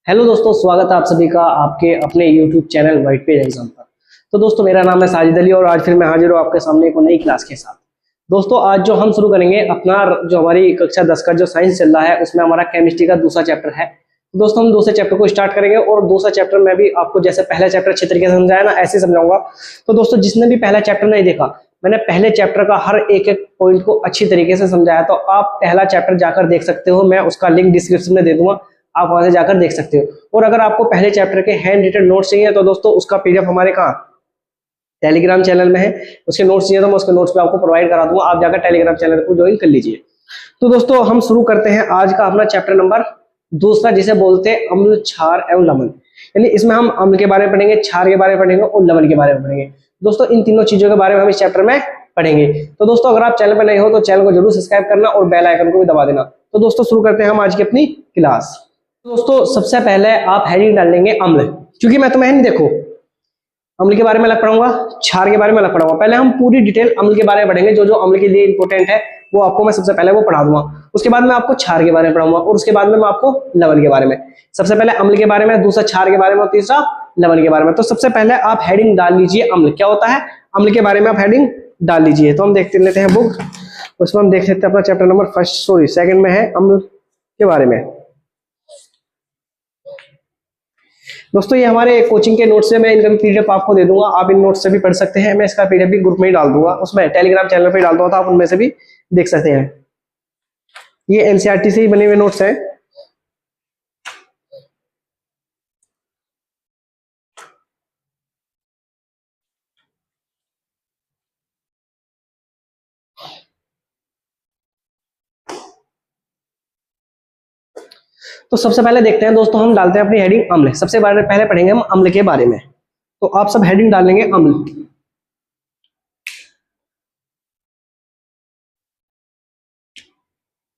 Hello दोस्तों, स्वागत है आप सभी का आपके अपने YouTube channel white page exam पर। तो दोस्तों, मेरा नाम है साजिद अली और आज फिर मैं हाजिर हूँ आपके सामने एक नई क्लास के साथ। दोस्तों, आज जो हम शुरू करेंगे अपना जो हमारी कक्षा 10 का जो साइंस चल रहा है उसमें हमारा केमिस्ट्री का दूसरा चैप्टर है। तो दोस्तों, हम दूसरे चैप्टर को स्टार्ट करेंगे और दूसरा चैप्टर में भी आपको जैसे पहला चैप्टर अच्छे तरीके से समझाया ना, ऐसे समझाऊंगा। तो दोस्तों, जिसने भी पहला चैप्टर नहीं देखा, मैंने पहले चैप्टर का हर एक एक पॉइंट को अच्छी तरीके से समझाया, तो आप पहला चैप्टर जाकर देख सकते हो। मैं उसका लिंक डिस्क्रिप्शन में दे दूंगा, आप वहां से जाकर देख सकते हो। और अगर आपको पहले चैप्टर के हैंड रिटन नोट्स चाहिए तो दोस्तों उसका पीडीएफ हमारे कहाँ टेलीग्राम चैनल में है। उसके नोट्स चाहिए तो मैं उसके नोट्स पे आपको प्रोवाइड करा दूंगा, आप जाकर टेलीग्राम चैनल को ज्वाइन कर लीजिए। तो दोस्तों, हम शुरू करते हैं आज का अपना चैप्टर नंबर दूसरा, जिसे बोलते हैं अम्ल, क्षार एवं लवण। यानी इसमें हम अम्ल के बारे में पढ़ेंगे, क्षार के बारे में पढ़ेंगे और लवण के बारे में पढ़ेंगे। दोस्तों, इन तीनों चीजों के बारे में हम इस चैप्टर में पढ़ेंगे। तो दोस्तों, अगर आप चैनल पर नए हो तो चैनल को जरूर सब्सक्राइब करना और बेल आइकन को भी दबा देना। तो दोस्तों, शुरू करते हैं हम आज की अपनी क्लास। दोस्तों, सबसे पहले आप हेडिंग डाल लेंगे अम्ल, क्योंकि मैं तुम्हें नहीं देखो अम्ल के बारे में अलग पढ़ाऊंगा, क्षार के बारे में अलग पढ़ाऊंगा। पहले हम पूरी डिटेल अम्ल के बारे में पढ़ेंगे, जो जो अम्ल के लिए इंपॉर्टेंट है वो आपको मैं सबसे पहले वो पढ़ा दूंगा। उसके बाद मैं आपको क्षार के बारे में पढ़ाऊंगा और उसके बाद में मैं आपको लवण के बारे में। सबसे पहले अम्ल के बारे में, दूसरा क्षार के बारे में और तीसरा लवण के बारे में। तो सबसे पहले आप हेडिंग डाल लीजिए अम्ल क्या होता है, अम्ल के बारे में आप हेडिंग डाल लीजिए। तो हम देखते लेते हैं बुक, उसमें हम देख लेते हैं अपना चैप्टर नंबर सेकंड में है अम्ल के बारे में। दोस्तों, ये हमारे कोचिंग के नोट्स से मैं इनका पीडीएफ आपको दे दूंगा, आप इन नोट्स से भी पढ़ सकते हैं। मैं इसका पीडीएफ भी ग्रुप में ही डाल दूंगा, उसमें टेलीग्राम चैनल पे ही डाल दूंगा, तो आप उनमें से भी देख सकते हैं। ये एनसीईआरटी से ही बने हुए नोट्स हैं। तो सबसे पहले देखते हैं दोस्तों, हम डालते हैं अपनी हेडिंग अम्ल। सबसे पहले पढ़ेंगे हम अम्ल के बारे में। तो आप सब हेडिंग डालेंगे अम्ल।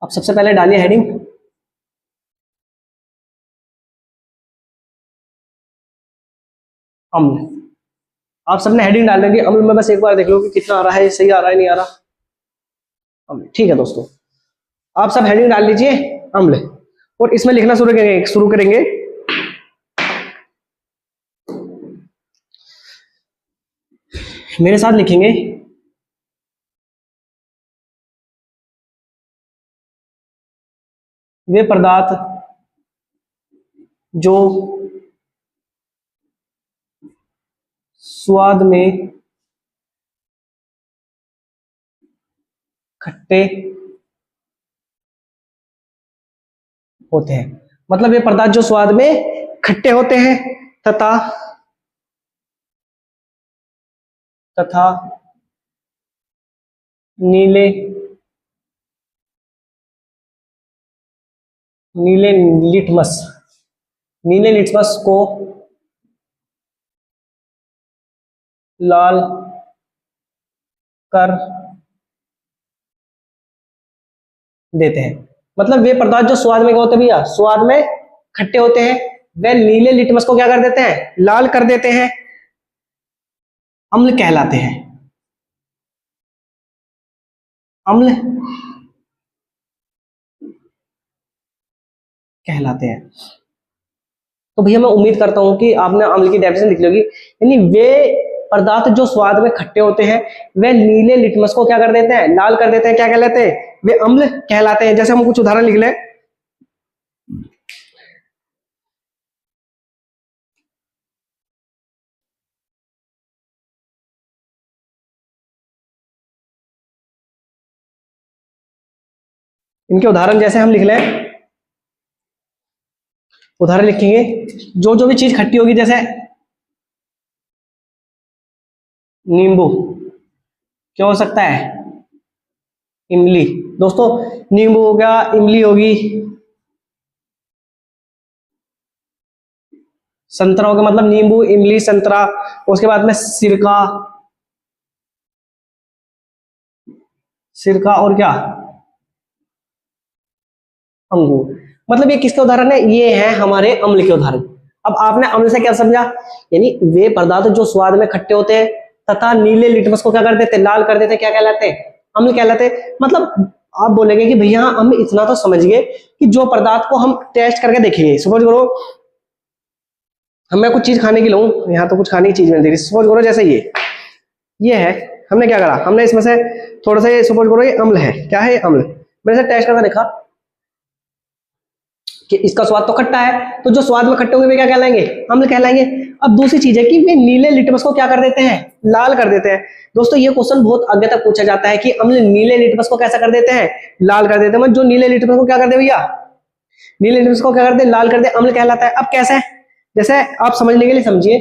आप सबसे पहले डालिए हेडिंग अम्ल। आप सबने हेडिंग डाल देंगे अम्ल में, बस एक बार देख लो कि कितना आ रहा है, सही आ रहा है नहीं आ रहा अम्ल। ठीक है दोस्तों, आप सब हेडिंग डाल लीजिए अम्ल और इसमें लिखना शुरू करेंगे। मेरे साथ लिखेंगे वे पदार्थ जो स्वाद में खट्टे होते हैं। मतलब ये पदार्थ जो स्वाद में खट्टे होते हैं तथा नीले लिटमस को लाल कर देते हैं। मतलब वे पदार्थ जो स्वाद में क्या होते हैं भैया, स्वाद में खट्टे होते हैं, वे नीले लिटमस को क्या कर देते हैं, लाल कर देते हैं, अम्ल कहलाते हैं। अम्ल कहलाते हैं। तो भैया मैं उम्मीद करता हूं कि आपने अम्ल की डेफिनेशन लिख ली होगी। यानी वे पदार्थ जो स्वाद में खट्टे होते हैं वे नीले लिटमस को क्या कर देते हैं, लाल कर देते हैं, क्या कहलाते हैं, वे अम्ल कहलाते हैं। जैसे हम कुछ उदाहरण लिख लें। इनके उदाहरण जैसे हम लिख लें, उदाहरण लिखेंगे जो जो भी चीज खट्टी होगी, जैसे नींबू, क्या हो सकता है, इमली। दोस्तों, नींबू हो गया, इमली होगी, संतरा हो गया, मतलब नींबू, इमली, संतरा। उसके बाद में सिरका और क्या, अंगूर। मतलब ये किसके उदाहरण है, ये है हमारे अम्ल के उदाहरण। अब आपने अम्ल से क्या समझा, यानी वे पदार्थ जो स्वाद में खट्टे होते हैं तथा नीले लिटमस को क्या कर देते हैं, लाल कर देते हैं, क्या कहलाते हैं, अम्ल कहलाते हैं। मतलब आप बोलेंगे कि भैया हम इतना तो समझ गए कि जो पदार्थ को हम टेस्ट करके देखेंगे, सपोज करो मैं कुछ चीज खाने की लूँ, यहाँ तो कुछ खाने की चीज नहीं दे रही। सपोज करो जैसे ये है, हमने क्या करा, हमने इसमें से थोड़ा सा ये सपोज करो ये अम्ल है, क्या है ये अम्ल, मैंने इसे टेस्ट करके देखा कि इसका स्वाद तो खट्टा है, तो जो स्वाद में खट्टे होंगे वे क्या कहलाएंगे, अम्ल कहलाएंगे। अब दूसरी चीज है कि वे नीले लिटमस को क्या कर देते हैं, लाल कर देते हैं। दोस्तों ये क्वेश्चन बहुत आगे तक पूछा जाता है कि अम्ल नीले लिटमस को कैसा कर देते हैं, लाल कर देते हैं। मतलब जो नीले लिटमस को क्या कर दे भैया, नीले लिटमस को क्या कर दे, लाल कर दे, अम्ल कहलाता है। अब कैसे, जैसे आप समझने के लिए समझिए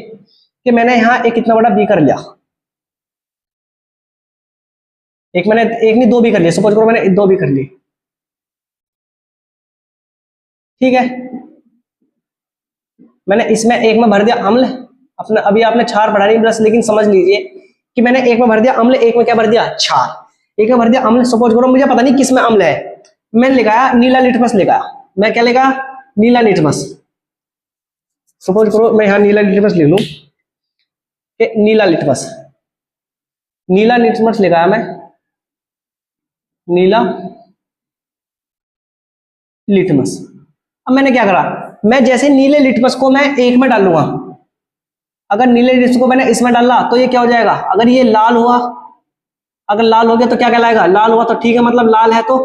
कि मैंने यहाँ एक इतना बड़ा बी कर लिया, एक नहीं दो भी कर लिया, सपोज करो मैंने दो भी कर ली, ठीक है। मैंने इसमें एक में भर दिया अम्ल, अपना अभी आपने क्षार पढ़ा नहीं बस, लेकिन समझ लीजिए कि मैंने एक में भर दिया अम्ल, एक में क्या भर दिया, क्षार। एक में भर दिया अम्ल, सपोज करो मुझे पता नहीं किस में अम्ल है, मैंने लिखाया नीला लिटमस लिखाया, मैं क्या लिखा, नीला लिटमस। सपोज करो मैं यहाँ नीला लिटमस लिख लूं, नीला लिटमस, नीला लिटमस लिखाया मैं, नीला लिटमस। अब मैंने क्या करा, मैं जैसे नीले लिटमस को मैं एक में डालूंगा, अगर नीले लिटमस को मैंने इसमें डाला तो ये क्या हो जाएगा, अगर ये लाल हुआ, अगर लाल हो गया तो क्या कहलाएगा, लाल हुआ तो ठीक है, मतलब लाल है तो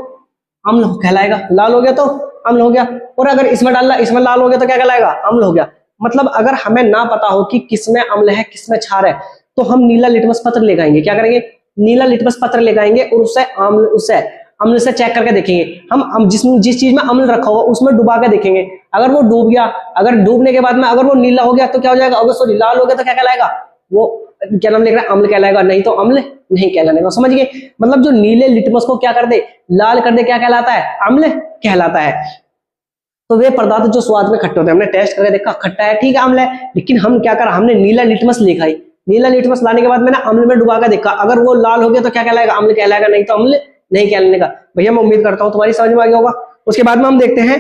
अम्ल कहलाएगा, लाल हो गया तो अम्ल हो गया। और अगर इसमें डालना, इसमें लाल हो गया तो क्या कहलाएगा, अम्ल हो गया। मतलब अगर हमें ना पता हो कि किसमें अम्ल है किसमें क्षार है, तो हम नीला लिटमस पत्र लेगाएंगे, क्या करेंगे, नीला लिटमस पत्र लेगाएंगे और उससे अम्ल से चेक करके देखेंगे। हम जिस चीज में अम्ल रखा होगा उसमें डुबा के देखेंगे, अगर वो डूब गया, अगर डूबने के बाद में अगर वो नीला हो गया तो क्या हो जाएगा, अगर सॉरी लाल हो गया तो क्या कहलाएगा, वो क्या नाम लिख रहा है, अम्ल कहलाएगा, नहीं तो अम्ल नहीं कहलाएगा। समझ गए, मतलब जो नीले लिटमस को क्या कर दे, लाल कर दे, क्या कहलाता है, अम्ल कहलाता है। तो वे पदार्थ जो स्वाद में खट्टे होते हैं, हमने टेस्ट करके देखा खट्टा है, ठीक है, अम्ल है, लेकिन हम क्या करा, हमने नीला लिटमस लिखा है, नीला लिटमस लाने के बाद मैंने अम्ल में डुबा कर देखा, अगर वो लाल हो गया तो क्या कहलाएगा, अम्ल कहलाएगा, नहीं तो अम्ल नहीं कहलाने का। भैया मैं उम्मीद करता हूं तुम्हारी समझ में आ गया होगा। उसके बाद में हम देखते हैं,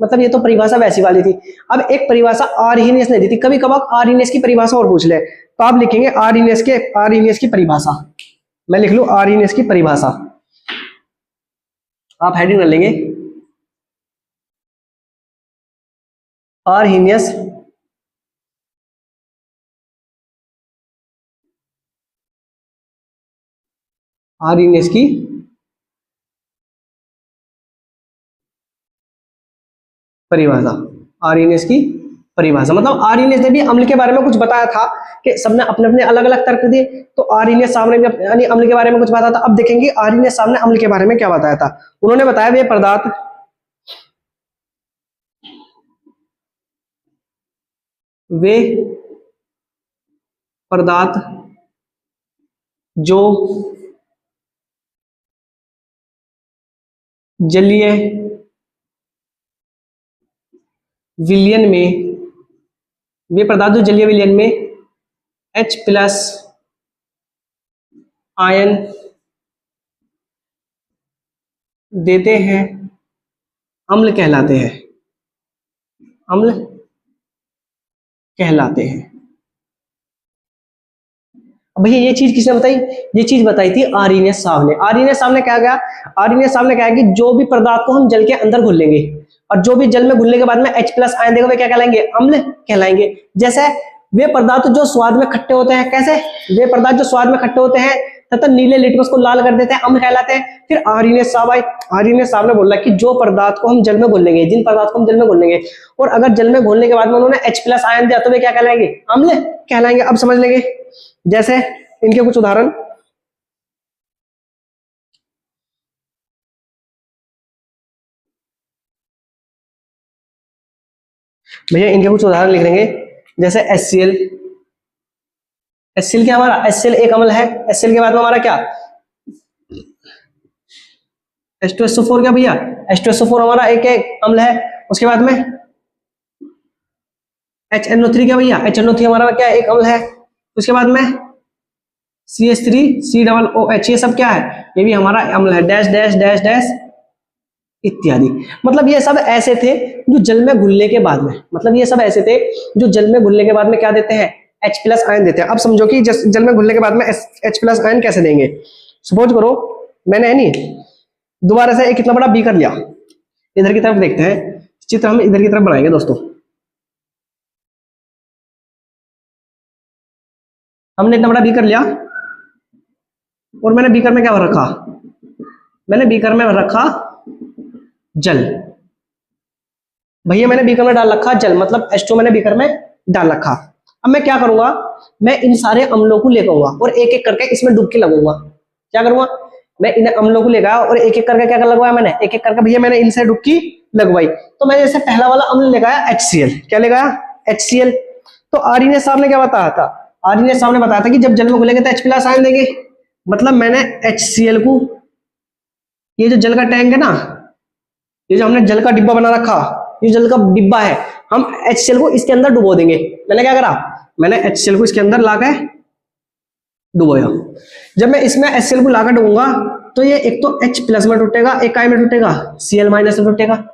मतलब ये तो परिभाषा वैसी वाली थी, अब एक परिभाषा आर्हीनियस ने दी थी। कभी कभार आर्हीनियस की परिभाषा और पूछ ले, तो आप लिखेंगे आर्हीनियस की परिभाषा, मैं लिख लूं आर्हीनियस की परिभाषा, आप हेडिंग कर लेंगे आर्हीनियस आर्हीनियस की परिभाषा, आर्हीनियस की परिभाषा। मतलब आर्हीनियस ने भी अम्ल के बारे में कुछ बताया था कि सबने अपने अपने अलग अलग तर्क दिए, तो आर्हीनियस साहब ने भी यानी अम्ल के बारे में कुछ बताया था। अब देखेंगे आर्हीनियस साहब ने अम्ल के बारे में क्या बताया था। उन्होंने बताया वे पदार्थ जो जलीय विलयन में, वे पदार्थ जो जलीय विलयन में H+ आयन देते हैं अम्ल कहलाते हैं, अम्ल कहलाते हैं। भैया ये चीज किसने बताई, ये चीज बताई थी आर्हीनियस साहब ने। आर्हीनियस साहब ने क्या कहा, आर्हीनियस साहब ने कहा कि जो भी पदार्थ को हम जल के अंदर घुल लेंगे और जो भी जल में घुलने के बाद में H+ आयन देगा वे क्या कहलाएंगे, अम्ल कहलाएंगे। जैसे वे पदार्थ जो स्वाद में खट्टे होते हैं, कैसे, वे पदार्थ जो स्वाद में खट्टे होते हैं तथा नीले लिटमस को लाल कर देते हैं, अम्ल कहलाते हैं। फिर आर्हीनियस साहब आए, आर्हीनियस साहब ने बोला कि जो पदार्थ को हम जल में घोल लेंगे, जिन पदार्थ को हम जल में घोल लेंगे और अगर जल में घोलने के बाद में उन्होंने H+ आयन दिया तो वे क्या कहलाएंगे, अम्ल कहलाएंगे। अब समझ लेंगे, जैसे इनके कुछ उदाहरण, भैया इनके कुछ उदाहरण लिख देंगे, जैसे HCl। HCl क्या, हमारा HCl एक अम्ल है। HCl के बाद में हमारा क्या, H2SO4 क्या भैया, H2SO4 हमारा एक अम्ल है। उसके बाद में HNO3 क्या भैया, HNO3 हमारा क्या एक अम्ल है। उसके बाद में CH3COOH, ये सब क्या है, ये भी हमारा अम्ल है, डैश डैश डैश डैश इत्यादि। मतलब ये सब ऐसे थे जो जल में घुलने के बाद में, मतलब ये सब ऐसे थे जो जल में घुलने के बाद में क्या देते हैं, H+ आयन देते हैं। अब समझो कि जल में घुलने के बाद में H+ आयन कैसे देंगे। सपोज करो मैंने है नहीं दोबारा से एक कितना बड़ा बी कर लिया, इधर की तरफ देखते हैं चित्र, हम इधर की तरफ बनाएंगे दोस्तों। हमने इतना बड़ा बीकर लिया और मैंने बीकर में क्या भर रखा, मैंने बीकर में भर रखा जल। भैया मैंने बीकर में डाल रखा जल, मतलब H2 मैंने बीकर में डाल रखा। अब मैं क्या करूंगा, मैं इन सारे अम्लों को लेकर आऊंगा और एक एक करके इसमें डुबकी लगूंगा। क्या करूंगा, मैं इन अम्लों को लेकर आया और एक एक करके क्या कर लगवाया मैंने, एक एक करके भैया मैंने इनसे डुबकी लगवाई। तो मैंने जैसे पहला वाला अम्ल लेकर आया HCl, क्या लेकर आया HCl। तो आर्यन साहब ने क्या बताया था, आर्यन साहब ने बताया था कि जब जल में घुलेंगे तो H+ आयन देंगे। मतलब मैंने HCl को, ये जो जल का टैंक है ना, ये जो हमने जल का डिब्बा बना रखा, ये जल का डिब्बा है, हम HCl को इसके अंदर डुबो देंगे। मैंने क्या करा, मैंने HCl को इसके अंदर लाके डुबोया। जब मैं इसमें HCl को लाकर डुबूंगा तो ये एक तो H+ में टूटेगा, एक काय में टूटेगा, Cl- में टूटेगा,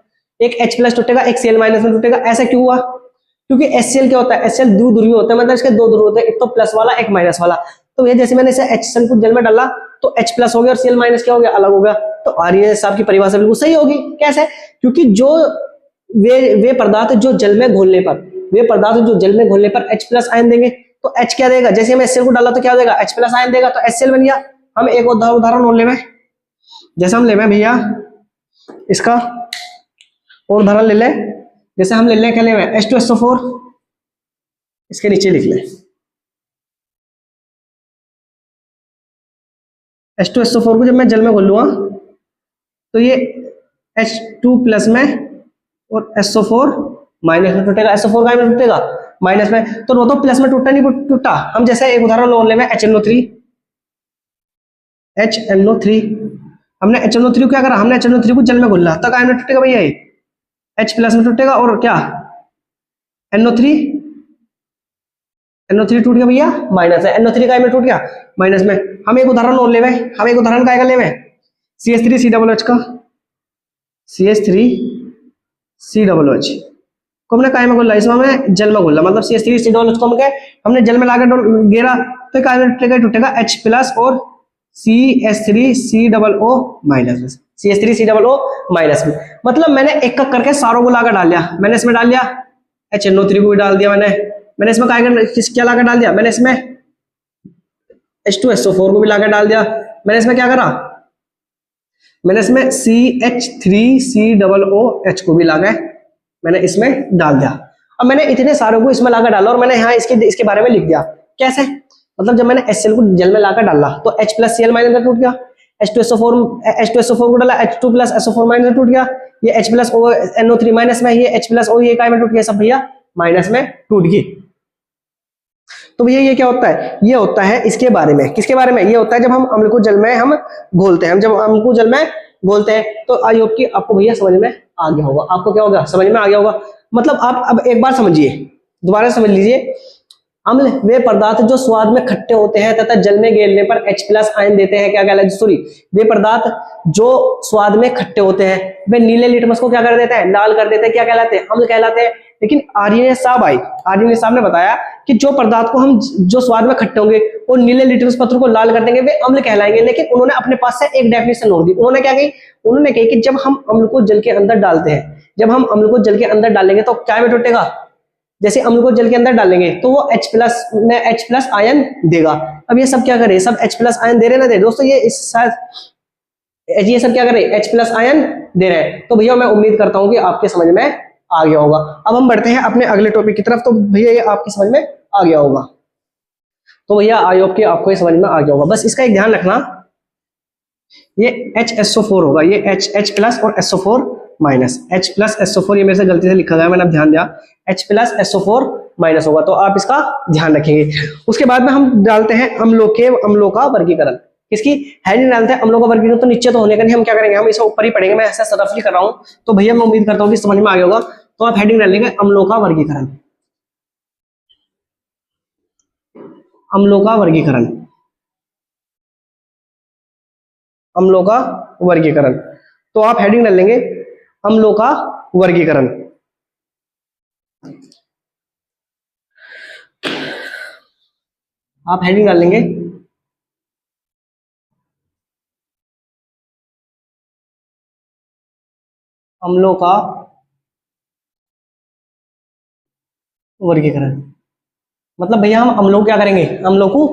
एक H+ टूटेगा, एक Cl- में टूटेगा। ऐसा क्यों हुआ, क्योंकि HCl क्या होता है, HCl द्विध्रुवी होता है, मतलब इसके दो ध्रुव होते हैं, एक तो प्लस वाला एक माइनस वाला। तो ये जैसे मैंने इसे HCl को जल में डाला तो H+ हो गया और Cl- क्या हो गया, अलग हो गया। तो आर्यन साहब की परिभाषा बिल्कुल सही होगी। कैसे, क्योंकि जो वे पदार्थ जो जल में घोलने पर, वे पदार्थ जो जल में घोलने पर H+ आयन देंगे, तो H क्या देगा, जैसे हम HCl को डाला तो क्या देगा, H+ आयन देगा, तो HCl बन गया। हम एक उदाहरण और ले में, जैसे हम ले में भैया इसका और उदाहरण ले ले, जैसे हम ले लें क्या ले में H2SO4, इसके नीचे लिख ले H2SO4 को जब मैं जल में घोलूंगा तो ये H2+ में और SO4- में टूटेगा। SO4 का में टूटेगा माइनस में, तो वो तो प्लस में टूटा नहीं टूटा। हम जैसे एक उदाहरण ले में HNO3, HNO3 हमने HNO3 को क्या करा, हमने HNO3 को जल में घोला तब आयन में टूटेगा भैया, ये H+ में टूटेगा और क्या NO3, NO3 टूट गया भैया माइनस है, NO3 का में टूट गया माइनस में। हम एक उदाहरण और ले, हम एक उदाहरण का ले CH3COOH का, CH3COOH को हमने काय में घोला, इसमें हमने जल में घोला, मतलब CH3COOH को हमने जल में लाकर गेरा तो काय में टूटेगा H+ और CH3COO माइनस, CH3COO माइनस में। मतलब मैंने एक एक करके सारों को लाकर डाल लिया। मैंने इसमें डाल लिया HNO3 को भी डाल दिया, मैंने इसमें क्या लाकर डाल दिया, मैंने इसमें H2SO4 को भी लाकर डाल दिया। मैंने इसमें क्या करा, मैंने इसमें CH3COOH को भी लाकर मैंने इसमें डाल दिया। अब मैंने इतने सारों को इसमें लाकर डाला और मैंने यहाँ इसके बारे में लिख दिया। कैसे, मतलब जब मैंने HCl को जल में लाकर डाला तो H+ Cl- में टूट गया, H2SO4 को डाला H2+ SO4- में टूट गया, ये H+ NO3 माइनस में, ये H+ O ये काय में टूट गया, सब भैया माइनस में टूट गई। तो भैया ये क्या होता है, ये होता है इसके बारे में, किसके बारे में, ये होता है जब हम अम्ल को जल में हम घोलते हैं, हम जब अम्ल को जल में घोलते हैं। तो आई होप कि आपको भैया समझ में आ गया होगा, आपको क्या होगा, समझ में आ गया होगा। मतलब आप अब एक बार समझिए, दोबारा समझ लीजिए। अम्ल वे पदार्थ जो स्वाद में खट्टे होते हैं तथा जल में गिरने पर H+ आयन देते हैं, क्या कहलाते हैं, सॉरी, वे पदार्थ जो स्वाद में खट्टे होते हैं वे नीले लिटमस को क्या कर देते हैं, लाल कर देते हैं, क्या कहलाते हैं, अम्ल कहलाते हैं। लेकिन आर्यन साहब ने बताया कि जो पदार्थ को हम जो स्वाद में खट्टे होंगे वो नीले लिटमस पत्र को लाल कर देंगे, वे अम्ल कहलाएंगे। लेकिन उन्होंने अपने पास से एक डेफिनेशन और दी, उन्होंने क्या कही, उन्होंने कही कि जब हम अम्ल को जल के अंदर डालते हैं, जब हम अम्ल को जल के अंदर डालेंगे तो क्या में टूटेगा, जैसे अम्ल को जल के अंदर डालेंगे तो वो H+ आयन देगा। अब ये सब क्या करे, सब H+ आयन दे रहे ना दे दोस्तों, ये सब क्या करे, H+ आयन दे रहे हैं। तो भैया मैं उम्मीद करता हूं कि आपके समझ में आ गया होगा। अब हम बढ़ते हैं अपने अगले टॉपिक की तरफ। तो भैया ये आपकी समझ में आ गया होगा, तो भैया आई होप कि आपको ये समझ में आ गया होगा। बस इसका एक ध्यान रखना, ये HSO4 होगा, ये H+ और SO4 माइनस, H+ SO4 ये मेरे से गलती से लिखा गया, मैंने अब ध्यान दिया, H+ SO4 माइनस होगा, तो आप इसका ध्यान रखेंगे। उसके बाद में हम डालते हैं अम्लों का वर्गीकरण। किसकी हेडिंग डालते हैं, अम्लों का वर्गीकरण। तो नीचे तो होने का नहीं, हम क्या करेंगे, हम इसे ऊपर ही पढ़ेंगे, मैं ऐसा रफली कर रहा हूं। तो भैया मैं उम्मीद करता हूँ कि समझ में आ गया होगा। तो आप हेडिंग डालेंगे अम्लों का वर्गीकरण, अम्लों का वर्गीकरण, अम्लों का वर्गीकरण। तो आप हेडिंग डाल लेंगे अम्लों का वर्गीकरण। आप हेडिंग डाल लेंगे अम्लों का वर्गीकरण, मतलब भैया हम अम्लों को क्या करेंगे, अम्लों को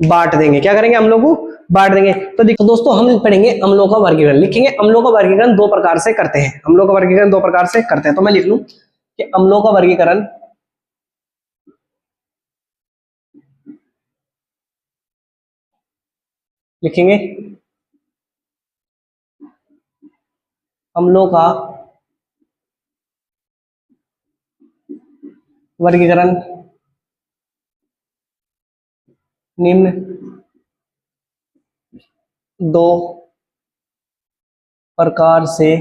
बांट देंगे। क्या करेंगे, अम्लों को बांट देंगे। तो देखो दोस्तों हम पढ़ेंगे अम्लों का वर्गीकरण। लिखेंगे अम्लों का वर्गीकरण दो प्रकार से करते हैं। अम्लों का वर्गीकरण दो प्रकार से करते हैं। तो मैं लिख लूं कि अम्लों का वर्गीकरण लिखेंगे अम्लों का वर्गीकरण निम्न दो प्रकार से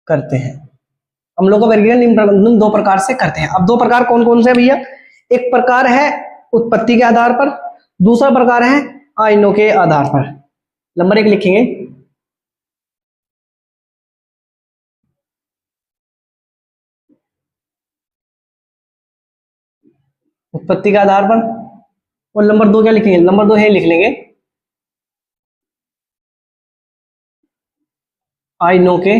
करते हैं। अम्लों का वर्गीकरण निम्न दो प्रकार से करते हैं। अब दो प्रकार कौन कौन से हैं भैया? एक प्रकार है उत्पत्ति के आधार पर, दूसरा प्रकार है आयनों के आधार पर। नंबर एक लिखेंगे उत्पत्ति के आधार पर, और नंबर दो क्या लिखेंगे, नंबर दो है लिख लेंगे आयनों के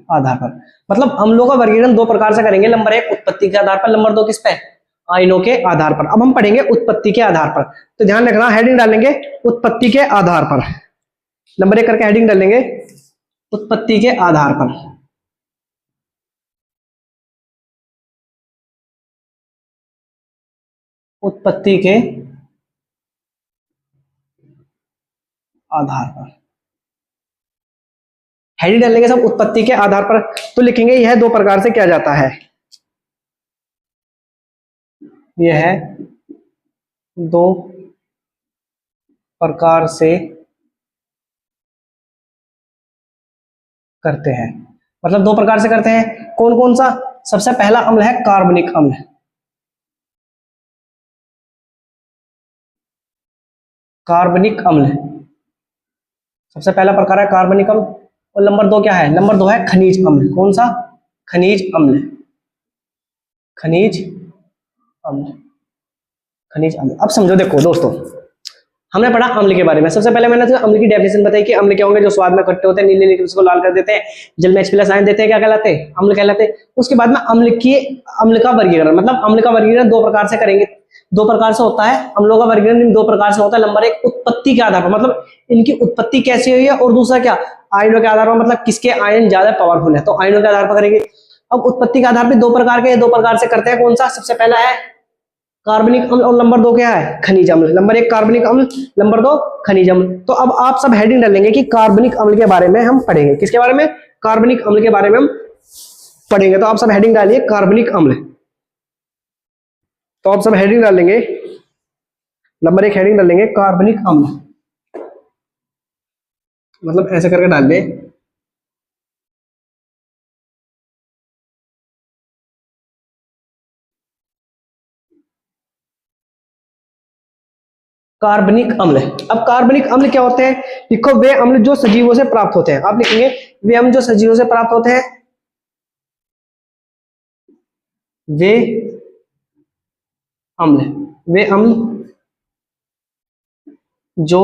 आधार पर। मतलब अम्लों का वर्गीकरण दो प्रकार से करेंगे। नंबर एक उत्पत्ति के आधार पर, नंबर दो किस पे, आयनों के आधार पर। अब हम पढ़ेंगे उत्पत्ति के आधार पर। तो ध्यान रखना हेडिंग डालेंगे उत्पत्ति के आधार पर। नंबर एक करके हेडिंग डालेंगे उत्पत्ति के आधार पर। उत्पत्ति के आधार पर हेडिंग डालेंगे सब उत्पत्ति के आधार पर। तो लिखेंगे यह दो प्रकार से किया जाता है। यह दो प्रकार से करते हैं। मतलब दो प्रकार से करते हैं, कौन कौन सा? सबसे पहला अम्ल है कार्बनिक अम्ल। कार्बनिक अम्ल सबसे पहला प्रकार है कार्बनिक अम्ल। और नंबर दो क्या है? नंबर दो है खनिज अम्ल। कौन सा? खनिज अम्ल। खनिज अम्ल। खनिज अम्ल। अब समझो, देखो दोस्तों हमने पढ़ा अम्ल के बारे में। सबसे पहले मैंने तो अम्ल की डेफिनेशन बताई कि अम्ल क्या होंगे, जो स्वाद में खट्टे होते हैं, नीले लिक्विड्स को लाल कर देते हैं, जल में H+ आयन देते हैं, क्या कहलाते हैं? अम्ल कहलाते हैं। उसके बाद में अम्ल का वर्गीकरण, मतलब अम्ल का वर्गीकरण दो प्रकार से करेंगे। दो प्रकार से होता है अम्लों का वर्गीकरण, दो प्रकार से होता है। नंबर एक उत्पत्ति के आधार पर, मतलब इनकी उत्पत्ति कैसी हुई है, और दूसरा क्या, आयनों के आधार पर, मतलब किसके आयन ज्यादा पावरफुल है, तो आयनों के आधार पर करेंगे। अब उत्पत्ति के आधार पर दो प्रकार के, दो प्रकार से करते हैं। कौन सा? सबसे पहला है कार्बनिक अम्ल, और नंबर दो क्या है? खनिज अम्ल। नंबर एक कार्बनिक अम्ल, नंबर दो खनिज अम्ल। तो अब आप सब हेडिंग डालेंगे कि कार्बनिक अम्ल के बारे में हम पढ़ेंगे। किसके बारे में? कार्बनिक अम्ल के बारे में हम पढ़ेंगे। तो आप सब हेडिंग डालिए कार्बनिक अम्ल। तो आप सब हेडिंग डालेंगे, नंबर एक हेडिंग डालेंगे कार्बनिक अम्ल, मतलब ऐसे करके डाल दे। कार्बनिक अम्ल। अब कार्बनिक अम्ल क्या होते हैं? लिखो वे अम्ल जो सजीवों से प्राप्त होते हैं। आप लिखेंगे वे अम्ल जो सजीवों से प्राप्त होते हैं। वे अम्ल, वे अम्ल जो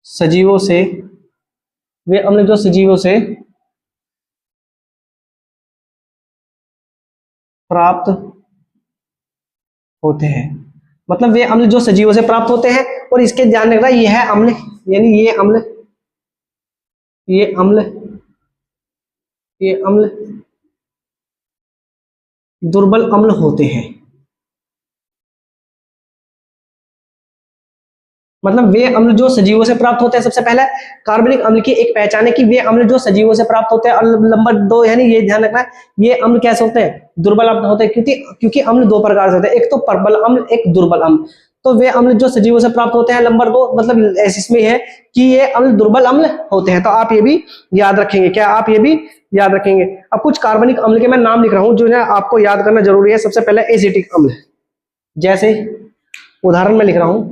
सजीवों से, वे अम्ल जो सजीवों से प्राप्त होते हैं। मतलब वे अम्ल जो सजीवों से प्राप्त होते हैं। और इसके ध्यान रखना यह है अम्ल, यानी ये अम्ल, ये अम्ल, ये अम्ल दुर्बल अम्ल होते हैं। मतलब वे अम्ल जो सजीवों से प्राप्त होते हैं। सबसे पहले कार्बनिक अम्ल की एक पहचान है कि वे अम्ल जो सजीवों से प्राप्त होते हैं। और नंबर दो यानी ये ध्यान रखना है ये अम्ल कैसे होते हैं? दुर्बल अम्ल होते हैं। क्योंकि अम्ल दो प्रकार से होते हैं, एक तो प्रबल अम्ल, एक दुर्बल अम्ल। तो वे अम्ल जो सजीवों से प्राप्त होते हैं, नंबर दो मतलब इसमें है कि ये अम्ल दुर्बल अम्ल होते हैं। तो आप ये भी याद रखेंगे। क्या आप ये भी याद रखेंगे? अब कुछ कार्बनिक अम्ल के मैं नाम लिख रहा हूं जो है आपको याद करना जरूरी है। सबसे पहले एसिटिक अम्ल, जैसे उदाहरण में लिख रहा हूं,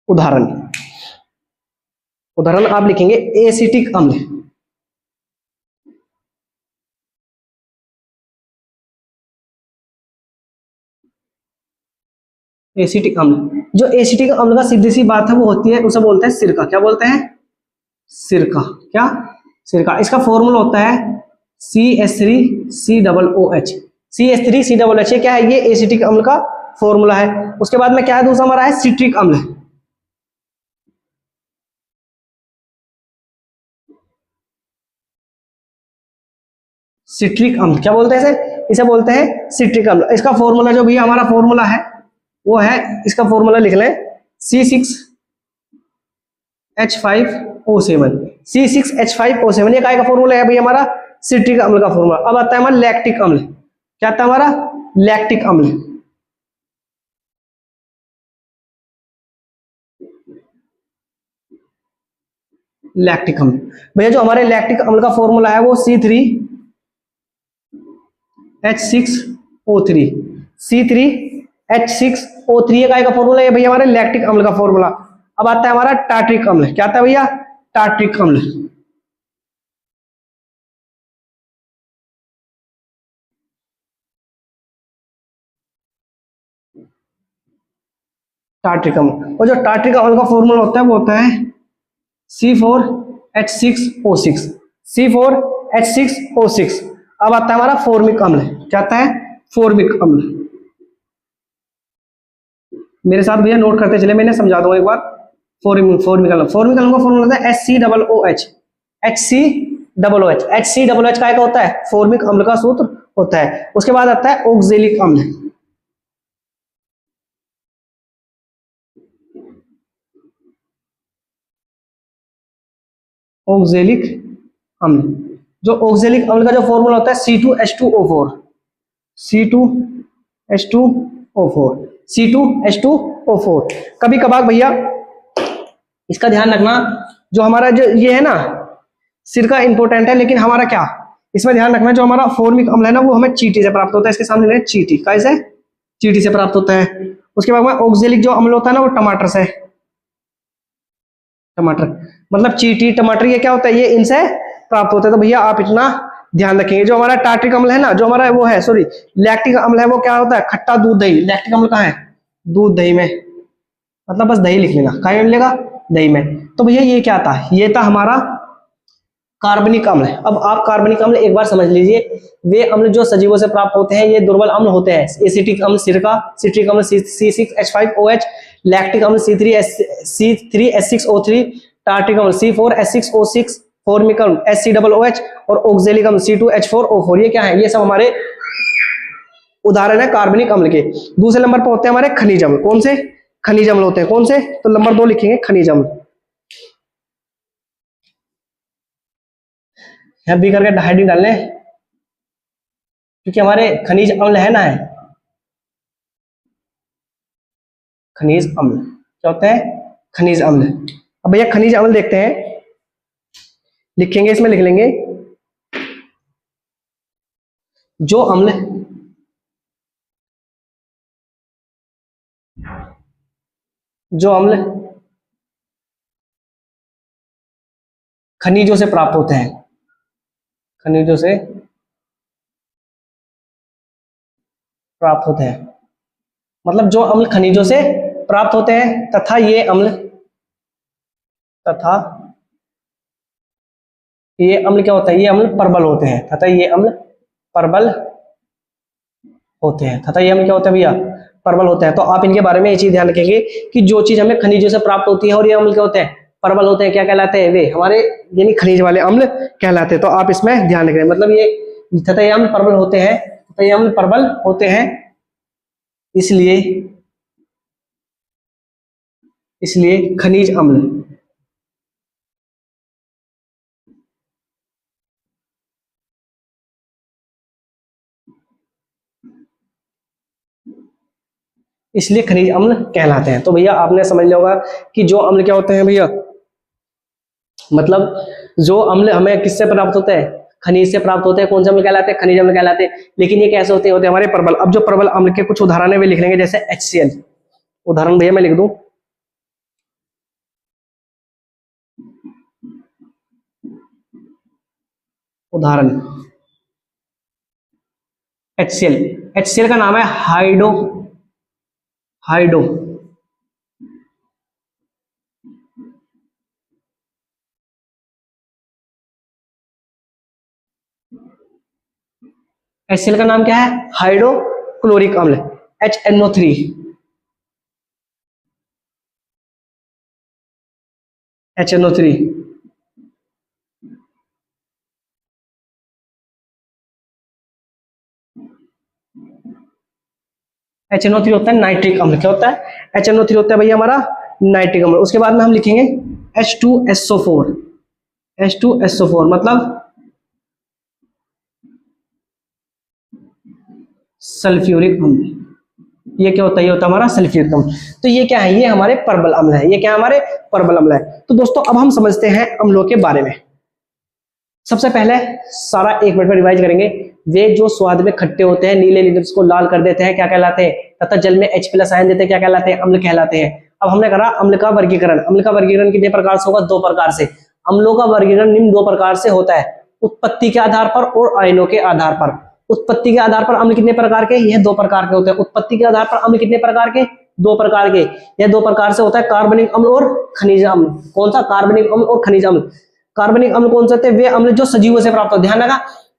उदाहरण उदाहरण आप लिखेंगे एसिटिक अम्ल। एसिटिक अम्ल, जो एसिटिक अम्ल का सीधी सी बात है वो होती है, उसे बोलते हैं सिरका। क्या बोलते हैं? सिरका। क्या? सिरका। इसका फॉर्मूला होता है CH3COOH। CH3COOH क्या है? ये एसिटिक अम्ल का फॉर्मूला है। उसके बाद में क्या है? दूसरा हमारा है सिट्रिक अम्ल। सिट्रिक अम्ल क्या बोलते हैं इसे? इसे बोलते हैं सिट्रिक अम्ल। इसका फॉर्मूला जो भी हमारा फॉर्मूला है वो है, इसका फॉर्मूला लिख लें, C6H5O7। C6H5O7 ये काय का फॉर्मूला है भाई? हमारा सिट्रिक अम्ल का फॉर्मूला। अब आता है हमारा लैक्टिक अम्ल। क्या आता है हमारा? लैक्टिक अम्ल। लैक्टिक अम्ल भैया, जो हमारे लैक्टिक अम्ल का फॉर्मूला है वो C3H6O3। C3H6O3 ये काय का फॉर्मूला है भैया? हमारे लैक्टिक अम्ल का फॉर्मूला। अब आता है हमारा टार्ट्रिक अम्ल। क्या आता है भैया? टार्ट्रिक अम्ल। टार्ट्रिक अम्ल, और जो टार्ट्रिक अम्ल का फॉर्मूला होता है वो होता है C4H6O6। C4H6O6। अब आता है हमारा फॉर्मिक अम्ल। क्या आता है? फॉर्मिक अम्ल। मेरे साथ भैया नोट करते चले, मैंने समझा दूंगा एक बार। फॉर्मिक अम्ल, फॉर्मिक अम्ल का फॉर्मूला होता है HCOOH। HCOOH का होता है? फॉर्मिक अम्ल का सूत्र होता है। उसके बाद आता है ऑक्जेलिक अम्ल। ऑक्जेलिक अम्ल, जो ऑक्जेलिक अम्ल का जो फॉर्मूला होता है C2H2O4। C2H2O4। C2H2O4। कभी कभार भैया इसका ध्यान रखना, जो हमारा जो ये है ना सिरका इंपॉर्टेंट है, लेकिन हमारा क्या इसमें ध्यान रखना, जो हमारा फॉर्मिक अम्ल है ना वो हमें चींटी से प्राप्त होता है। इसके सामने चींटी, कैसे? चींटी से प्राप्त होता है। उसके बाद में ऑक्जेलिक जो अम्ल होता है ना वो टमाटर से। टमाटर मतलब चींटी, टमाटर, ये क्या होता है? ये इनसे प्राप्त होता है। तो भैया आप इतना ध्यान रखेंगे। जो हमारा टार्ट्रिक अम्ल है ना, जो हमारा वो है, सॉरी, लैक्टिक अम्ल है, वो क्या होता है? खट्टा दूध दही। लैक्टिक अम्ल कहाँ है? दूध दही में। मतलब बस दही लिख लेना, कहाँ मिलेगा? दही में। तो भैया ये क्या था? ये था हमारा कार्बनिक अम्ल। अब आप कार्बनिक अम्ल एक बार समझ लीजिए, वे अम्ल जो सजीवों से प्राप्त होते हैं, ये दुर्बल अम्ल होते हैं। एसिटिक अम्ल सिरका, सिट्रिक अम्ल C6H5OH, लैक्टिक अम्ल C3H6O3, टार्ट्रिक अम्ल C4H6O6, फॉर्मिक अम्ल HCOOH, और ऑक्जेलिक अम्ल C2H4O4। ये क्या है? ये सब हमारे उदाहरण है कार्बनिक अम्ल के। दूसरे नंबर पर होते हैं हमारे खनिज अम्ल। कौन से? खनिज अम्ल होते हैं। कौन से? तो नंबर 2 लिखेंगे खनिज अम्ल। यहाँ बी करके हेडिंग डाल लें, क्योंकि हमारे खनिज अम्ल है ना, है खनिज अम्ल। क्या होता है? खनिज अम्ल। अब भैया खनिज अम्ल देखते हैं, लिखेंगे, इसमें लिख लेंगे जो अम्ल जो अम्ल खनिजों से प्राप्त होते हैं, खनिजों से प्राप्त होते हैं, मतलब जो अम्ल खनिजों से प्राप्त होते हैं, तथा ये अम्ल क्या होता है? ये अम्ल प्रबल होते हैं, तथा ये अम्ल प्रबल होते हैं, तथा ये अम्ल क्या होते हैं भैया? प्रबल होते हैं। तो आप इनके बारे में ये चीज ध्यान रखेंगे कि जो चीज हमें खनिजों से प्राप्त होती है और ये अम्ल क्या होते हैं? प्रबल होते हैं। क्या कहलाते हैं? वे हमारे यानी खनिज वाले अम्ल कहलाते हैं। तो आप इसमें ध्यान रखें, मतलब ये तथा ये अम्ल प्रबल होते हैं, तथा ये अम्ल प्रबल होते हैं, इसलिए इसलिए खनिज अम्ल, इसलिए खनिज अम्ल कहलाते हैं। तो भैया आपने समझ लिया होगा कि जो अम्ल क्या होते हैं भैया, मतलब जो अम्ल हमें किससे प्राप्त होते हैं? खनिज से प्राप्त होते हैं। कौन से अम्ल कहलाते हैं? खनिज अम्ल कहलाते हैं। लेकिन ये कैसे होते हैं हमारे प्रबल। अब जो प्रबल अम्ल के कुछ उदाहरण भी लिख लेंगे, जैसे HCl। उदाहरण भैया मैं लिख दूं, उदाहरण HCl। HCl का नाम है हाइडो, HCl का नाम क्या है? हाइड्रोक्लोरिक अम्ल, HNO3, HNO3। HNO3 होता है नाइट्रिक अम्ल। क्या होता है? HNO3 होता है भैया हमारा नाइट्रिक अम्ल। उसके बाद में हम लिखेंगे H2SO4, H2SO4 मतलब सल्फ्यूरिक अम्ल। ये क्या होता है? ये होता है हमारा सल्फ्यूरिक अम्ल। तो ये क्या है? ये हमारे परबल अम्ल है। ये क्या है? हमारे परबल अम्ल है। तो दोस्तों अब हम समझते हैं अम्लों के बारे में। सबसे पहले सारा एक मिनट में रिवाइज करेंगे। वे जो स्वाद में खट्टे होते हैं, नीले नीले को लाल कर देते हैं, क्या कहलाते हैं? तथा जल में H+ आयन देते हैं, क्या कहलाते हैं? अम्ल कहलाते हैं। अब हमने करा अम्ल का वर्गीकरण। अम्ल का वर्गीकरण कितने प्रकार से होगा? 2 प्रकार से। अम्लों का वर्गीकरण निम्न 2 प्रकार से होता है, उत्पत्ति के आधार पर और आयनों के आधार पर। उत्पत्ति के आधार पर अम्ल कितने प्रकार के? यह 2 प्रकार के होते हैं। उत्पत्ति के आधार पर अम्ल कितने प्रकार के? 2 प्रकार के। यह 2 प्रकार से होता है, कार्बनिक अम्ल और खनिज अम्ल। कौन सा? कार्बनिक अम्ल और खनिज अम्ल। कार्बनिक अम्ल कौन से होते हैं? वे अम्ल जो सजीवों से प्राप्त होते हैं। ध्यान रखा,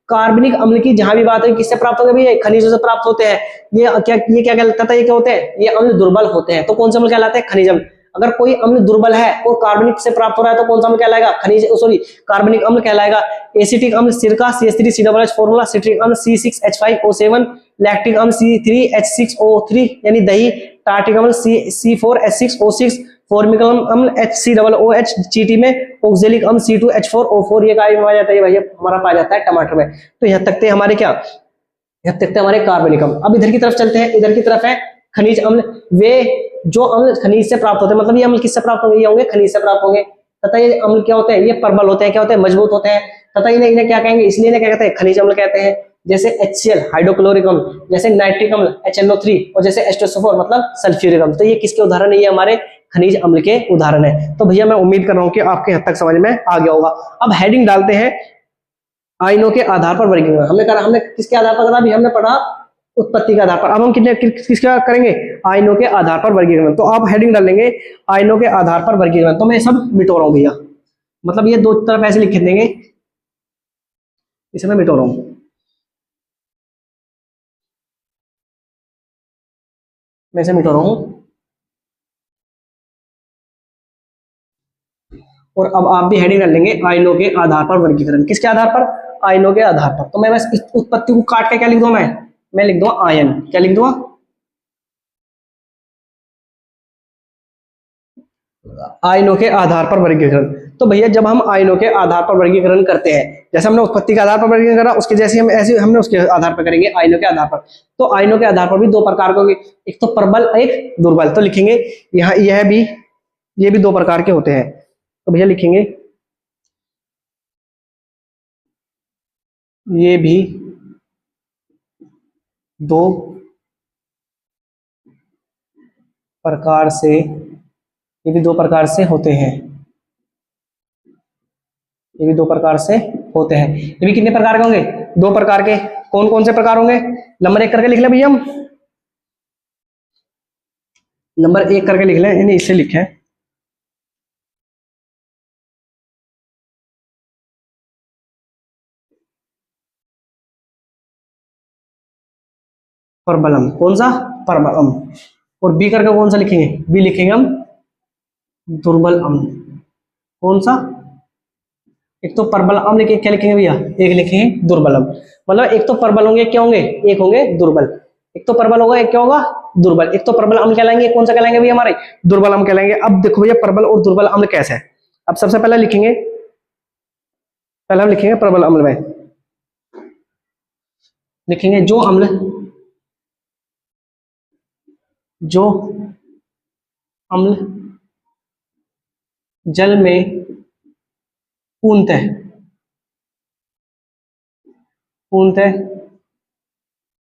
कार्बनिक अम्ल की जहां भी बात है किससे प्राप्त होते हैं भैया? खनिजों से प्राप्त होते हैं। ये क्या कहलाता है? ये क्या होते हैं? ये अम्ल दुर्बल होते हैं। तो कौन से अम्ल कहलाते हैं? खनिज अम्ल। अगर कोई अम्ल दुर्बल है और कार्बनिक से प्राप्त हो रहा है तो कौन सा अम्ल कहलाएगा? खनिज सॉरी कार्बनिक अम्ल कहलाएगा। एसिटिक अम्ल सिरका CH3CH फॉर्मूला, सिट्रिक अम्ल C6H5O7, लैक्टिक अम्ल C3H6O3 यानी दही, टार्टिक अम्ल C4H6O6, फॉर्मिक अम्ल HCOOH चींटी में, ऑक्जेलिक अम्ल C2H4O4। ये काय में पाया जाता है भैया? हमारा पाया जाता है टमाटर में। तो यहाँ तक थे हमारे क्या? यहाँ तक थे हमारे कार्बनिक अम्ल। अब इधर की तरफ चलते हैं। इधर की तरफ है खनिज अम्ल। वे जो अम्ल खनिज से प्राप्त होते हैं, मतलब ये अम्ल किससे प्राप्त होंगे? ये होंगे खनिज से प्राप्त होंगे। तथा ये अम्ल क्या होते हैं? ये प्रबल होते हैं। क्या होते हैं? मजबूत होते हैं। तथा इन्हें क्या कहेंगे? इसलिए इन्हें क्या कहते हैं? खनिज अम्ल कहते हैं। जैसे HCl हाइड्रोक्लोरिक अम्ल, जैसे नाइट्रिक अम्ल HNO3 और जैसे H2SO4 मतलब सल्फ्यूरिक अम्ल। तो ये किसके उदाहरण है? ये हमारे खनिज अम्ल के उदाहरण है। तो भैया मैं उम्मीद कर रहा हूं कि आपके हद तक समझ में आ गया होगा। अब हेडिंग डालते हैं आयनों के आधार पर वर्गीकरण। हमने किसके आधार पर करा? अभी हमने पढ़ा उत्पत्ति के आधार पर। अब हम किसका करेंगे? आयनों के आधार पर वर्गीकरण। तो आप हेडिंग डाल लेंगे आयनों के आधार पर वर्गीकरण। तो मैं सब मिटो रहा हूं भैया, मतलब ये 2 तरफ ऐसे लिख देंगे, इसे मैं मिटो रहा हूं। मैं इसे मिटो रहा हूं। और अब आप भी हेडिंग डाल लेंगे आयनों के आधार पर वर्गीकरण। किसके आधार पर? आयनों के आधार पर। तो मैं बस इस उत्पत्ति को काट के क्या लिख दूं? मैं लिख दूंगा आयन। क्या लिख दूंगा? आयनों के आधार पर वर्गीकरण। तो भैया जब हम आयनों के आधार पर वर्गीकरण करते हैं, जैसे हमने उत्पत्ति के आधार पर वर्गीकरण करा, उसके जैसे हम ऐसे हमने उसके आधार पर करेंगे आयनों के आधार पर। तो आयनों के आधार पर भी 2 प्रकार के होंगे, एक तो प्रबल, एक दुर्बल। तो लिखेंगे यहाँ ये भी 2 प्रकार के होते हैं। तो भैया लिखेंगे ये भी 2 प्रकार से, ये भी 2 प्रकार से होते हैं। ये भी 2 प्रकार से होते हैं। ये भी कितने प्रकार के होंगे? 2 प्रकार के। कौन कौन से प्रकार होंगे? नंबर 1 करके लिख ले भैया, हम नंबर 1 करके लिख लें, यानी इसे लिखें परबलम। कौन सा? परबलम। और बी करके कौन सा लिखेंगे? बी लिखेंगे हम दुर्बल अम्ल। कौन सा? एक तो प्रबल अम्ल लिखे, क्या लिखेंगे भैया? एक लिखेंगे दुर्बल अम्ल। मतलब एक तो प्रबल होंगे, क्या होंगे? एक होंगे दुर्बल। एक तो प्रबल होगा, एक क्या होगा? दुर्बल। एक तो प्रबल अम्ल कहलाएंगे, कौन सा कहलाएंगे भैया? हमारे दुर्बल अम्ल कहलाएंगे। अब देखो भैया प्रबल और दुर्बल अम्ल कैसे है। अब सबसे पहले लिखेंगे, पहले हम लिखेंगे प्रबल अम्ल में लिखेंगे जो अम्ल जल में पूर्णतः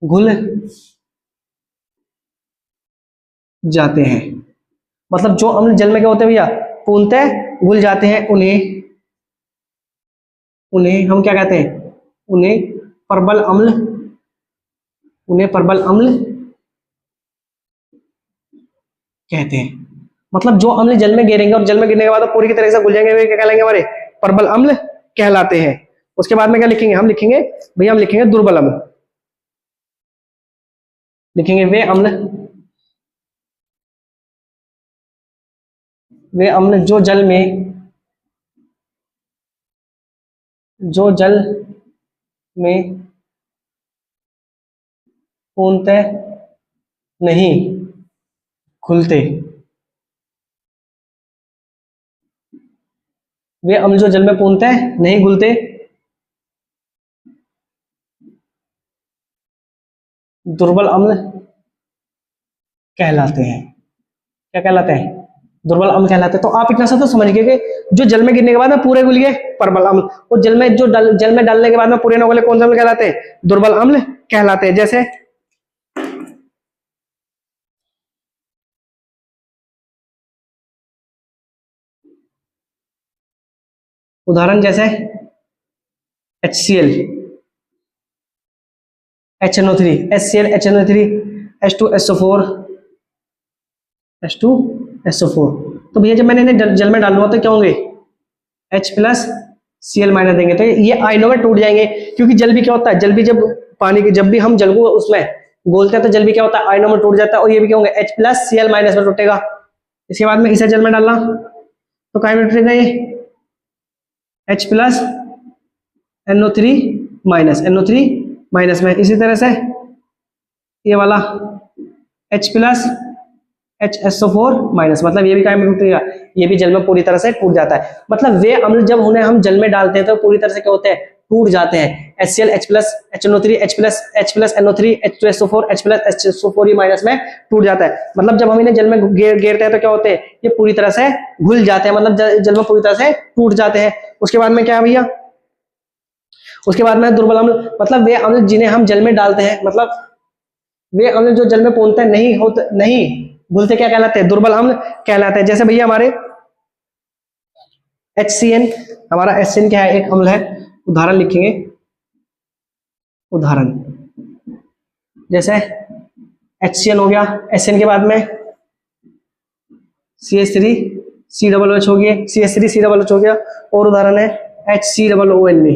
घुल जाते हैं। मतलब जो अम्ल जल में क्या होते हैं भैया? पूर्णतः घुल जाते हैं, उन्हें हम क्या कहते हैं? उन्हें प्रबल अम्ल कहते हैं। मतलब जो अम्ल जल में गिरेंगे और जल में गिरने के बाद वो पूरी की तरह से घुल जाएंगे, वे क्या कहलाएंगे? हमारे प्रबल अम्ल कहलाते हैं। उसके बाद में क्या लिखेंगे? हम लिखेंगे भैया, हम लिखेंगे दुर्बल अम्ल, लिखेंगे वे अम्ल जो जल में पूर्णतः नहीं घुलते, वे अम्ल जो जल में पूर्णतः नहीं घुलते, दुर्बल अम्ल कहलाते हैं। क्या कहलाते हैं? दुर्बल अम्ल कहलाते हैं। तो आप इतना सा तो समझ गए कि जो जल में गिरने के बाद में पूरे घुल गए, प्रबल अम्ल, और जल में डालने के बाद में पूरे न घुले, कौन सा अम्ल कहलाते हैं? दुर्बल अम्ल कहलाते हैं। जैसे उदाहरण, जैसे HCl, HNO3, HCl, HNO3, H2SO4, H2SO4। तो भैया जब मैंने इन्हें जल में डालूंगा तो क्या होंगे? H+Cl- देंगे, तो ये आयनों में टूट जाएंगे। क्योंकि जल भी क्या होता है? जल भी जब पानी की, जब भी हम जल को उसमें घोलते हैं तो जल भी क्या होता है? आयनों में टूट जाता है। और ये भी क्या होंगे? H+Cl- में टूटेगा। इसके बाद में इसे जल में डालना तो काय में टूटेगा? ये H+NO3- में। इसी तरह से ये वाला H+HSO4-, मतलब ये भी काय में टूटेगा? ये भी जल में पूरी तरह से टूट जाता है। मतलब वे अम्ल जब उन्हें हम जल में डालते हैं तो पूरी तरह से क्या होते हैं? टूट जाते हैं। HCl, H+HNO3, H+NO3, H2SO4, H+HSO4- में टूट जाता है। मतलब जब हम इन्हें जल में गेरते हैं तो क्या होते हैं? ये पूरी तरह से घुल जाते हैं, मतलब जल में पूरी तरह से टूट जाते हैं। उसके बाद में क्या है भैया? उसके बाद में दुर्बल अम्ल, मतलब वे अम्ल जिन्हें हम जल में डालते हैं, मतलब वे अम्ल जो जल में पूर्णतः नहीं घुलते, क्या कहलाते हैं? दुर्बल अम्ल कहलाते हैं। जैसे भैया हमारे HCN, हमारा HCN क्या है? एक अम्ल है। उदाहरण लिखेंगे, उदाहरण जैसे HCN हो गया, HCN के बाद में CH3 COOH हो गया, CH3 COOH हो गया। और उदाहरण है HCOONA,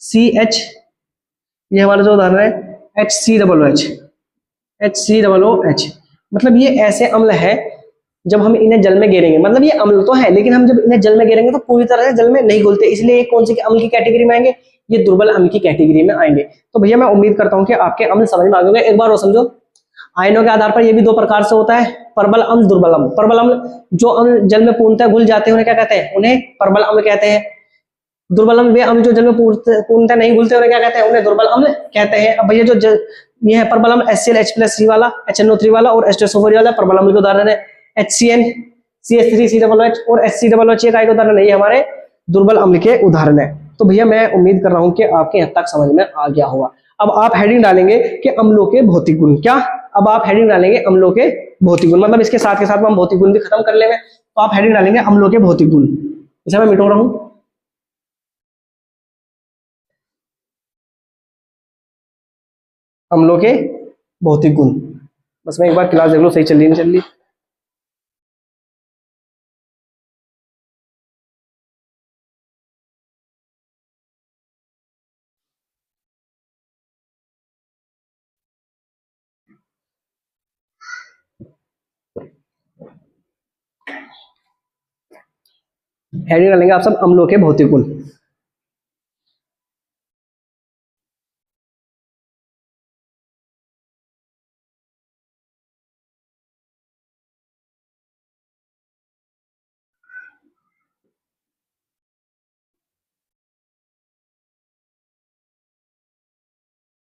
HCOOH, ये हमारा जो उदाहरण है HCOOH। मतलब ये ऐसे अम्ल है, जब हम इन्हें जल में गिरेंगे, मतलब ये अम्ल तो है, लेकिन हम जब इन्हें जल में गिरेंगे तो पूरी तरह से जल में नहीं घुलते, इसलिए ये कौन सी अम्ल की कैटेगरी में आएंगे? ये दुर्बल अम्ल की कैटेगरी में आएंगे। तो भैया मैं उम्मीद करता हूं कि आपके अम्ल समझ में आ गए। एक बार और समझो, आयनों के आधार पर ये भी दो प्रकार से होता है, प्रबल अम्ल, दुर्बल अम्ल। प्रबल अम्ल, जो अम्ल जल में पूर्णतः घुल जाते हैं उन्हें क्या कहते हैं? उन्हें प्रबल अम्ल कहते हैं। दुर्बल अम्ल, वे अम्ल जो जल में पूर्णतः नहीं घुलते उन्हें क्या कहते हैं? उन्हें दुर्बल अम्ल कहते हैं। अब भैया ये है प्रबल अम्ल, HCl, H+C वाला, HNO3 वाला और H2SO4 वाला प्रबल अम्ल के उदाहरण है। HCN, CH3 COOH और HCOOH का उदाहरण है। ये हमारे दुर्बल अम्ल के उदाहरण है। तो भैया मैं उम्मीद कर रहा हूं कि आपके यहाँ तक समझ में आ गया होगा। अब आप हेडिंग डालेंगे कि अम्लों के भौतिक गुण क्या? अब आप हेडिंग डालेंगे अम्लों के भौतिक गुण, मतलब इसके साथ के साथ हम भौतिक गुण भी खत्म कर लेंगे। तो आप हेडिंग डालेंगे अम्लों के भौतिक गुण। इसे मैं मिटो रहा हूं, अम्लों के भौतिक गुण। बस मैं एक बार क्लास देख लो सही चल रही नहीं चल रही। हेडिंग डालेंगे आप सब अम्लों के भौतिक गुण।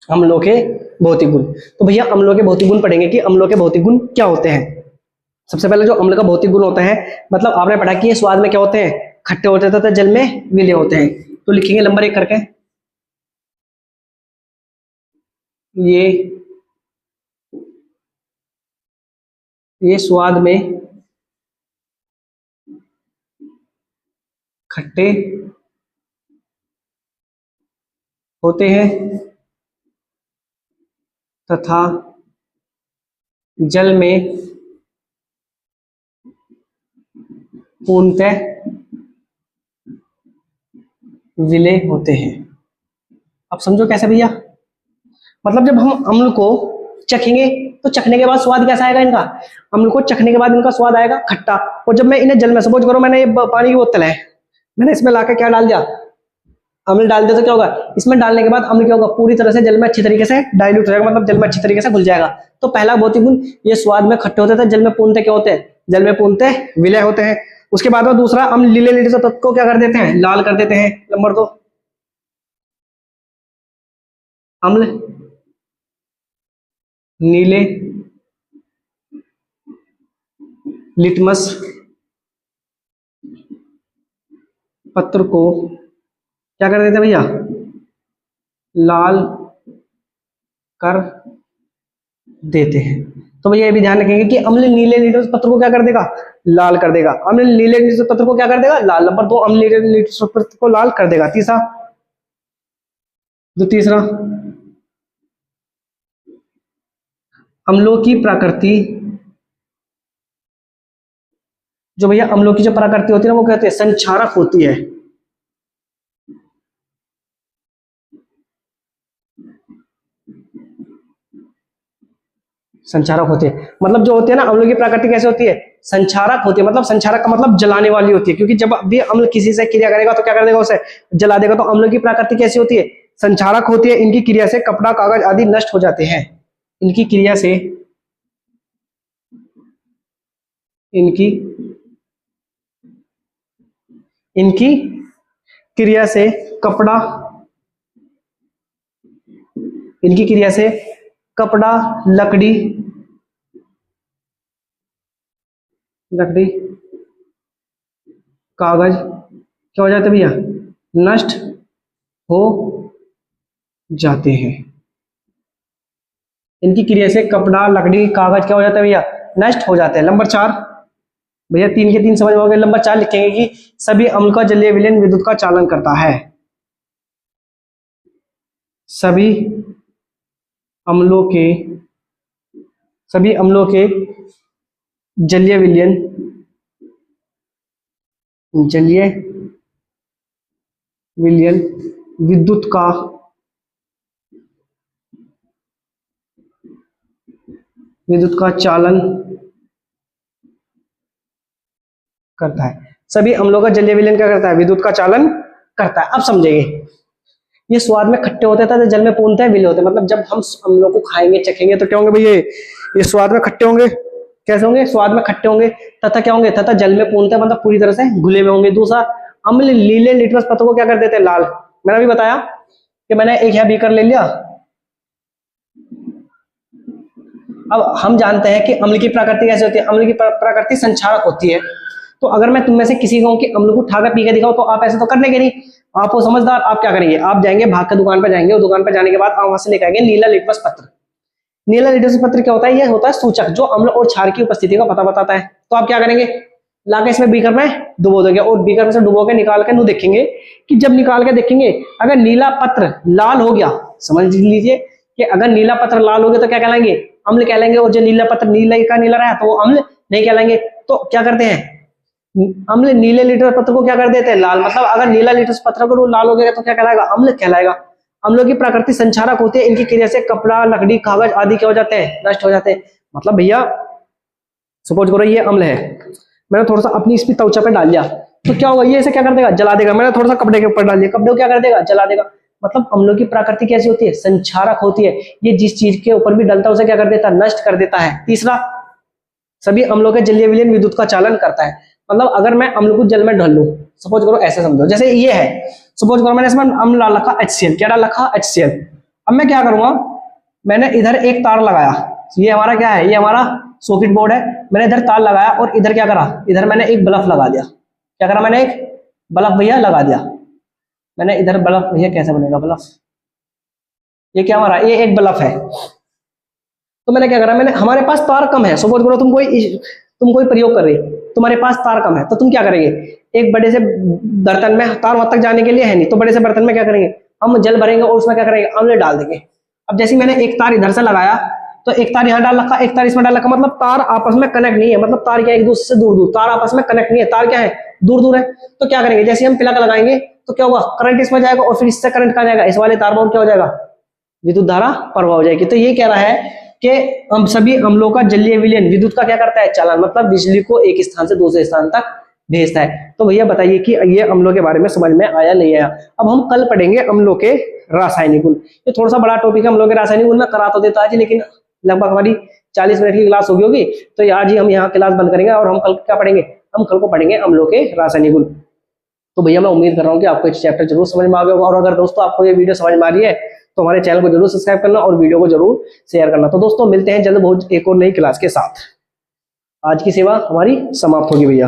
अम्लों के भौतिक गुण। तो भैया अम्लों के भौतिक गुण पढ़ेंगे कि अम्लों के भौतिक गुण क्या होते हैं। सबसे पहले जो अम्ल का भौतिक गुण होता है, मतलब आपने पढ़ा कि ये स्वाद में क्या होते हैं? खट्टे होते हैं तथा जल में विलीन होते हैं। तो लिखेंगे नंबर 1 करके, ये स्वाद में खट्टे होते हैं तथा जल में पूर्णतः विलय होते हैं। अब समझो कैसे भैया, मतलब जब हम अम्ल को चखेंगे तो चखने के बाद स्वाद कैसा आएगा इनका, अम्ल को चखने के बाद इनका स्वाद आएगा खट्टा। और जब मैं इन्हें जल में, सपोज करो मैंने ये पानी की बोतल है, मैंने इसमें लाकर क्या डाल दिया, अम्ल डाल दिया, तो क्या होगा, इसमें डालने के बाद अम्ल क्या होगा, पूरी तरह से जल में अच्छी तरीके से डाइल्यूट हो जाएगा, मतलब जल में अच्छी तरीके से घुल जाएगा। तो पहला भौतिक गुण, ये स्वाद में खट्टे होते थे, जल में पूर्णतः क्या होते हैं, जल में पूर्णतः विलय होते हैं। उसके बाद में दूसरा, अम्ल नीले नीले तत्व को क्या कर देते हैं, लाल कर देते हैं। नंबर 2, अम्ल नीले लिटमस पत्र को क्या कर देते हैं भैया, लाल कर देते हैं। तो भैया ये भी ध्यान रखेंगे कि अम्ल नीले लिटमस पत्र को क्या कर देगा, लाल कर देगा। अम्ल नीले लिटमस पत्र को क्या कर देगा, लाल। नंबर 2, अम्ल नीले लिटमस पत्र को लाल कर देगा। तीसरा, अम्लों की प्रकृति, जो भैया अम्लों की जो प्रकृति होती है ना, वो कहते हैं संक्षारक होती है। संक्षारक होती है, मतलब जो होती है ना, अम्लों की प्रकृति कैसे होती है, संक्षारक होती है। मतलब संक्षारक का मतलब जलाने वाली होती है, क्योंकि जब भी अम्ल किसी से क्रिया करेगा तो क्या कर देगा, उसे जला देगा। तो अम्लों की प्रकृति कैसी होती है, संक्षारक होती है। इनकी क्रिया से कपड़ा, कागज आदि नष्ट हो जाते हैं। इनकी क्रिया से, इनकी क्रिया से कपड़ा, इनकी क्रिया से कपड़ा, लकड़ी, कागज क्या हो जाते भैया, नष्ट हो जाते हैं। इनकी क्रिया से कपड़ा, लकड़ी, कागज क्या हो जाता है भैया, नष्ट हो जाते हैं। नंबर 4 भैया, 3 के 3 समझ में हो गए। नंबर 4 लिखेंगे कि सभी अम्ल का जलीय विलयन विद्युत का चालन करता है। सभी अम्लों के जलीय विलयन विद्युत का चालन करता है। सभी अम्लों का जलीय विलयन क्या करता है, विद्युत का चालन करता है। अब समझेंगे, ये स्वाद में खट्टे होते थे, जल में पूर्णतः विलय होते हैं। मतलब जब हम अम्लों को खाएंगे, चखेंगे, तो क्या होंगे भैया, ये स्वाद में खट्टे होंगे। कैसे होंगे, स्वाद में खट्टे होंगे, तथा क्या होंगे, तथा जल में पूर्णतः मतलब पूरी तरह से घुले हुए होंगे। दूसरा, अम्ल नीले लिटमस पत्र को क्या कर देते हैं, लाल। मैंने अभी बताया कि मैंने एक यहाँ बीकर ले लिया। अब हम जानते हैं कि अम्ल की प्रकृति कैसे होती है, अम्ल की प्रकृति संक्षारक होती है। तो अगर मैं तुम में से किसी को कि अम्ल को उठाकर पी के दिखाओ, तो आप ऐसे तो कर लेंगे नहीं। आप वो समझदार, आप क्या करेंगे, आप जाएंगे भाग के दुकान पर जाएंगे, और दुकान पर जाने के बाद आप वहां से लेकर आएंगे नीला लिटमस पत्र। नीला लिटमस पत्र क्या होता है, ये होता है सूचक, जो अम्ल और क्षार की उपस्थिति का पता बताता है। तो आप क्या करेंगे, लाके इसमें बीकर में डुबो दोगे, और बीकर में से डुबो के निकाल के नु देखेंगे कि जब निकाल के देखेंगे अगर नीला पत्र लाल हो गया, समझ लीजिए कि अगर नीला पत्र लाल हो गया तो क्या कहलाएंगे, अम्ल कहलाएंगे। और जो नीला पत्र नीला का नीला रहा तो वो अम्ल नहीं कहलाएंगे। तो क्या करते हैं, अम्ल नीले लिटमस पत्र को क्या कर देते हैं, लाल। मतलब अगर नीला लिटमस पत्र को लाल हो गया तो क्या कहलाएगा, अम्ल कहलाएगा। अम्लों की प्रकृति संक्षारक होती है, इनकी क्रिया से कपड़ा, लकड़ी, कागज आदि क्या हो जाते हैं, नष्ट हो जाते हैं। मतलब भैया सपोज करो ये अम्ल है, मैंने थोड़ा सा अपनी इस त्वचा पे डाल दिया, तो क्या होगा, ये इसे क्या कर देगा, जला देगा। मैंने थोड़ा सा कपड़े के ऊपर डाल दिया, कपड़े को क्या कर देगा, जला देगा। मतलब अम्लों की प्रकृति कैसी होती है, संक्षारक होती है। ये जिस चीज के ऊपर भी डलता है उसे क्या कर देता है, नष्ट कर देता है। तीसरा, सभी अम्लों के जलीय विलयन विद्युत का चालन करता है। मतलब अगर मैं अम्ल को जल में ढल लूं, सपोज करो ऐसे समझो, जैसे ये है, सपोज करो मैंने इसमें अम्ल डाल रखा HCl, क्या डाल रखा HCl। अब मैं क्या करूंगा, मैंने इधर एक तार लगाया, ये हमारा क्या है, ये हमारा सॉकेट बोर्ड है। मैंने इधर तार लगाया और इधर क्या करा, इधर मैंने एक बल्ब लगा दिया। क्या करा, मैंने एक बल्ब भैया लगा दिया। मैंने इधर बल्ब, भैया कैसे बनेगा बल्ब, ये क्या हमारा, ये एक बल्ब है। तो मैंने क्या करा, मैंने, हमारे पास तार कम है, सपोज करो तुम कोई प्रयोग कर रही, तुम्हारे पास तार कम है, तो तुम क्या करेंगे, एक बड़े से बर्तन में, तार वहां तक जाने के लिए है नहीं, तो बड़े से बर्तन में क्या करेंगे, हम जल भरेंगे और उसमें क्या करेंगे, अम्ल डाल देंगे। अब जैसे मैंने एक तार इधर से लगाया तो एक तार यहाँ डाल रखा, एक तार इसमें डाल रखा, मतलब तार आपस में कनेक्ट नहीं है, मतलब तार क्या है एक दूसरे से दूर दूर, तार आपस में कनेक्ट नहीं है, तार क्या है दूर दूर है। तो क्या करेंगे, जैसे हम प्लग लगाएंगे तो क्या होगा, करंट इसमें जाएगा और फिर इससे करंट कहाँ जाएगा, इस वाले तार पर क्या हो जाएगा, विद्युत धारा प्रवाह हो जाएगी। तो ये कह रहा है कि हम सभी अम्लों का जलीय विलयन विद्युत का क्या करता है, चालन, मतलब बिजली को एक स्थान से दूसरे स्थान तक भेजता है। तो भैया बताइए कि ये अम्लों के बारे में समझ में आया नहीं आया। अब हम कल पढ़ेंगे अम्लों के रासायनिक गुण। ये थोड़ा सा बड़ा टॉपिक है, अम्लों के रासायनिक गुण में करा तो देता आज, लेकिन लगभग हमारी 40 मिनट की क्लास होगी, तो आज ही हम यहाँ क्लास बंद करेंगे और हम कल क्या पढ़ेंगे, हम कल को पढ़ेंगे अम्लों के रासायनिक गुण। तो भैया मैं उम्मीद कर रहा हूँ कि आपको इस चैप्टर जरूर समझ में आ गया होगा, और अगर दोस्तों आपको ये वीडियो समझ में आ रही है तो हमारे चैनल को जरूर सब्सक्राइब करना और वीडियो को जरूर शेयर करना। तो दोस्तों मिलते हैं जल्द बहुत एक और नई क्लास के साथ। आज की सेवा हमारी समाप्त होगी भैया।